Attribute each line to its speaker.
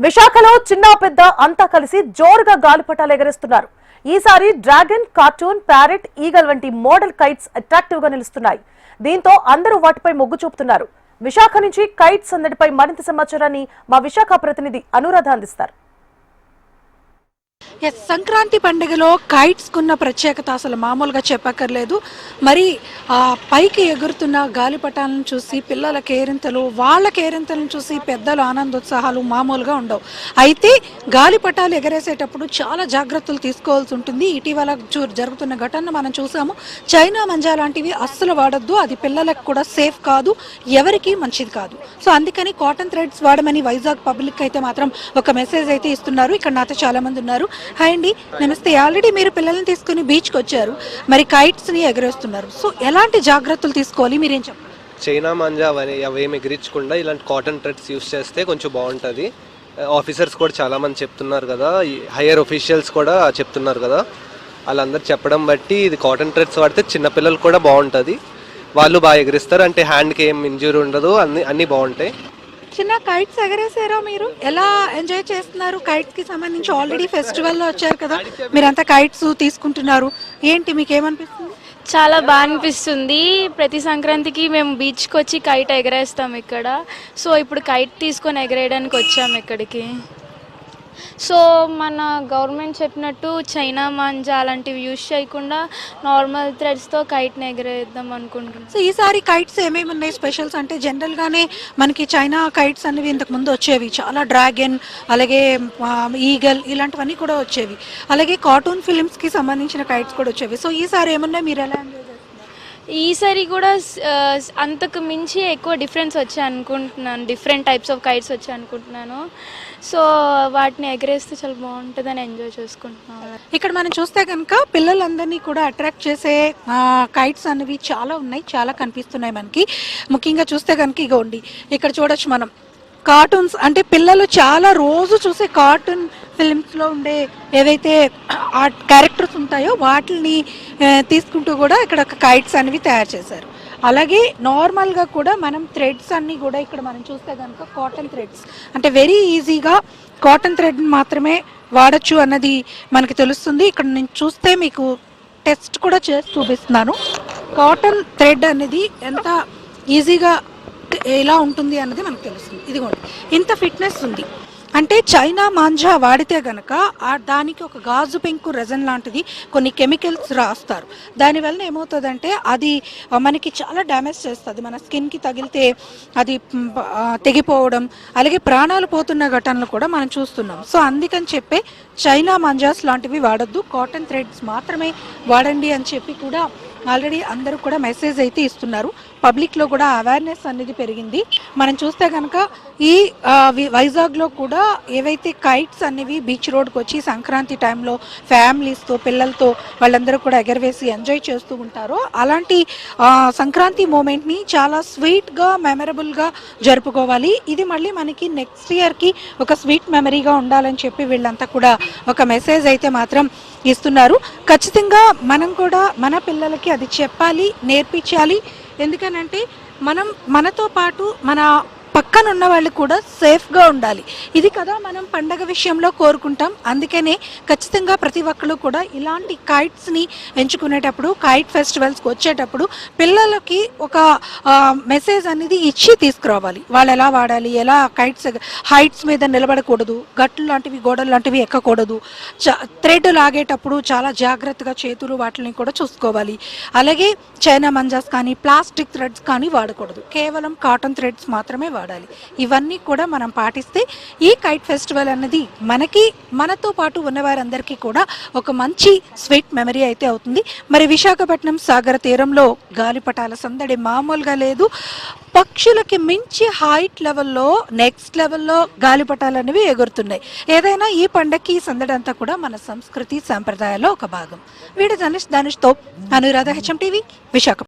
Speaker 1: విశాఖలో చిన్న పెద్ద అంతా కలిసి జోరుగా గాలిపటాలు ఎగరేస్తున్నారు. ఈసారి డ్రాగన్, కార్టూన్, ప్యారెట్, ఈగల్ వంటి మోడల్ కైట్స్ అట్రాక్టివ్ గా నిలుస్తున్నాయి. దీంతో అందరూ వాటిపై మొగ్గు చూపుతున్నారు. విశాఖ నుంచి కైట్స్ సందడిపై మరింత సమాచారాన్ని మా విశాఖ ప్రతినిధి అనురాధ అందిస్తారు.
Speaker 2: సంక్రాంతి పండుగలో కైట్స్ కున్న ప్రత్యేకత అసలు మామూలుగా చెప్పక్కర్లేదు. మరి పైకి ఎగురుతున్న గాలిపటాలను చూసి పిల్లల కేరింతలు, వాళ్ళ కేరింతలను చూసి పెద్దల ఆనందోత్సాహాలు మామూలుగా ఉండవు. అయితే గాలిపటాలు ఎగరేసేటప్పుడు చాలా జాగ్రత్తలు తీసుకోవాల్సి ఉంటుంది. ఇటీవల జరుగుతున్న ఘటనను మనం చూసాము. చైనా మంజా లాంటివి అస్సలు వాడొద్దు, అది పిల్లలకు కూడా సేఫ్ కాదు, ఎవరికి మంచిది కాదు. సో అందుకని కాటన్ థ్రెడ్స్ వాడమని వైజాగ్ పబ్లిక్ అయితే మాత్రం ఒక మెసేజ్ అయితే ఇస్తున్నారు. ఇక్కడ నాతో చాలా మంది ఉన్నారు. హాయ్ అండి, నమస్తే. ఆల్రెడీ మీరు పిల్లల్ని తీసుకుని బీచ్కి వచ్చారు, మరి కైట్స్ ని ఎగరేస్తున్నారు. సో ఎలాంటి జాగ్రత్తలు తీసుకోవాలి, మీరేం చెప్పారు?
Speaker 3: చైనా మంజా అవేమి ఎగిరించకుండా ఇలాంటి కాటన్ థ్రెడ్స్ యూస్ చేస్తే కొంచెం బాగుంటుంది. ఆఫీసర్స్ కూడా చాలామంది చెప్తున్నారు కదా, హైయర్ ఒఫీషియల్స్ కూడా చెప్తున్నారు కదా, వాళ్ళందరూ చెప్పడం బట్టి ఇది కాటన్ థ్రెడ్స్ వాడితే చిన్నపిల్లలు కూడా బాగుంటుంది, వాళ్ళు బాగా ఎగిరిస్తారు. అంటే హ్యాండ్కి ఏం ఇంజ్యూరీ ఉండదు, అన్నీ బాగుంటాయి.
Speaker 2: చిన్న కైట్స్ ఎగరేసారో మీరు ఎలా ఎంజాయ్ చేస్తున్నారు? కైట్స్ కి సంబంధించి ఆల్రెడీ ఫెస్టివల్ లో వచ్చారు కదా, మీరంతా కైట్స్ తీసుకుంటున్నారు, ఏంటి మీకు ఏమనిపిస్తుంది?
Speaker 4: చాలా బాగా అనిపిస్తుంది. ప్రతి సంక్రాంతికి మేము బీచ్కి వచ్చి కైట్ ఎగరేస్తాం ఇక్కడ. సో ఇప్పుడు కైట్ తీసుకొని ఎగరేయడానికి వచ్చాము ఇక్కడికి. సో మన గవర్నమెంట్ చెప్పినట్టు చైనా మంజా అలాంటివి యూజ్ చేయకుండా నార్మల్ థ్రెడ్స్తో కైట్ని ఎగరేద్దాం అనుకుంటున్నాం.
Speaker 2: సో ఈసారి కైట్స్ ఏమేమి ఉన్నాయి స్పెషల్స్ అంటే? జనరల్గానే మనకి చైనా కైట్స్ అనేవి ఇంతకు ముందు వచ్చేవి, చాలా డ్రాగన్, అలాగే ఈగల్ ఇలాంటివన్నీ కూడా వచ్చేవి, అలాగే కార్టూన్ ఫిలిమ్స్కి సంబంధించిన కైట్స్ కూడా వచ్చేవి. సో ఈసారి ఏమన్నా మీరు ఎలా ఎంజాయ్ చేస్తారు?
Speaker 4: ఈసారి కూడా అంతకు మించి ఎక్కువ డిఫరెన్స్ వచ్చాయి అనుకుంటున్నాను, డిఫరెంట్ టైప్స్ ఆఫ్ కైట్స్ వచ్చాయి అనుకుంటున్నాను. సో వాటిని ఎగరేస్తే చాలా బాగుంటుందని ఎంజాయ్ చేసుకుంటున్నాను.
Speaker 2: ఇక్కడ మనం చూస్తే కనుక పిల్లలందరినీ కూడా అట్రాక్ట్ చేసే కైట్స్ అనేవి చాలా ఉన్నాయి, చాలా కనిపిస్తున్నాయి మనకి. ముఖ్యంగా చూస్తే కనుక ఇగోండి, ఇక్కడ చూడొచ్చు మనం కార్టూన్స్, అంటే పిల్లలు చాలా రోజు చూసే కార్టూన్ ఫిల్మ్స్లో ఉండే ఏవైతే ఆ క్యారెక్టర్స్ ఉంటాయో వాటిని తీసుకుంటూ కూడా ఇక్కడ కైట్స్ అనేవి తయారు చేశారు. అలాగే నార్మల్గా కూడా మనం థ్రెడ్స్ అన్నీ కూడా ఇక్కడ మనం చూస్తే కనుక కాటన్ థ్రెడ్స్, అంటే వెరీ ఈజీగా కాటన్ థ్రెడ్ మాత్రమే వాడచ్చు అన్నది మనకి తెలుస్తుంది. ఇక్కడ నేను చూస్తే మీకు టెస్ట్ కూడా చేసి చూపిస్తున్నాను. కాటన్ థ్రెడ్ అనేది ఎంత ఈజీగా ఎలా ఉంటుంది అన్నది మనకు తెలుస్తుంది. ఇదిగోండి, ఇంత ఫిట్నెస్ ఉంది. అంటే చైనా మాంజా వాడితే గనక దానికి ఒక గాజు పెంకు రెజన్ లాంటిది కొన్ని కెమికల్స్ రాస్తారు. దానివల్ల ఏమవుతుందంటే అది మనకి చాలా డ్యామేజ్ చేస్తుంది, మన స్కిన్కి తగిలితే అది తెగిపోవడం, అలాగే ప్రాణాలు పోతున్న ఘటనలు కూడా మనం చూస్తున్నాం. సో అందుకని చెప్పి చైనా మాంజాస్ లాంటివి వాడద్దు, కాటన్ థ్రెడ్స్ మాత్రమే వాడండి అని చెప్పి కూడా ఆల్రెడీ అందరూ కూడా మెసేజ్ అయితే ఇస్తున్నారు. పబ్లిక్లో కూడా అవేర్నెస్ అనేది పెరిగింది. మనం చూస్తే కనుక ఈ వైజాగ్లో కూడా ఏవైతే కైట్స్ అనేవి బీచ్ రోడ్కి వచ్చి సంక్రాంతి టైంలో ఫ్యామిలీస్తో పిల్లలతో వాళ్ళందరూ కూడా ఎగరవేసి ఎంజాయ్ చేస్తూ ఉంటారో అలాంటి సంక్రాంతి మూమెంట్ని చాలా స్వీట్గా, మెమరబుల్గా జరుపుకోవాలి. ఇది మళ్ళీ మనకి నెక్స్ట్ ఇయర్కి ఒక స్వీట్ మెమరీగా ఉండాలని చెప్పి వీళ్ళంతా కూడా ఒక మెసేజ్ అయితే మాత్రం ఇస్తున్నారు. ఖచ్చితంగా మనం కూడా మన పిల్లలకి అది చెప్పాలి, నేర్పించాలి. ఎందుకనంటే మనం మనతో పాటు మన పక్కన ఉన్న వాళ్ళు కూడా సేఫ్గా ఉండాలి. ఇది కదా మనం పండగ విషయంలో కోరుకుంటాం. అందుకనే ఖచ్చితంగా ప్రతి ఒక్కరు కూడా ఇలాంటి కైట్స్ని ఎంచుకునేటప్పుడు, కైట్ ఫెస్టివల్స్కి వచ్చేటప్పుడు పిల్లలకి ఒక మెసేజ్ అనేది ఇచ్చి తీసుకురావాలి. వాళ్ళు ఎలా వాడాలి, ఎలా కైట్స్ హైట్స్ మీద నిలబడకూడదు, గట్లు లాంటివి, గోడలు లాంటివి ఎక్కకూడదు, థ్రెడ్ లాగేటప్పుడు చాలా జాగ్రత్తగా చేతులు వాటిని కూడా చూసుకోవాలి. అలాగే చైనా మంజాస్ కానీ ప్లాస్టిక్ థ్రెడ్స్ కానీ వాడకూడదు, కేవలం కాటన్ థ్రెడ్స్ మాత్రమే వాడాలి. ఇవన్నీ కూడా మనం పాటిస్తే ఈ కైట్ ఫెస్టివల్ అన్నది మనతో పాటు ఉన్నవారందరికీ కూడా ఒక మంచి స్వీట్ మెమరీ అయితే అవుతుంది. మరి విశాఖపట్నం సాగర తీరంలో గాలిపటాల సందడి మామూలుగా లేదు. పక్షులకి మించి హైట్ లెవెల్లో, నెక్స్ట్ లెవెల్లో గాలిపటాలు అనేవి ఎగురుతున్నాయి. ఏదైనా ఈ పండగకి ఈ సందడి అంతా కూడా మన సంస్కృతి సాంప్రదాయాల్లో ఒక భాగం. వీడి ధనుష్తో అనురాధ, HM TV, విశాఖ.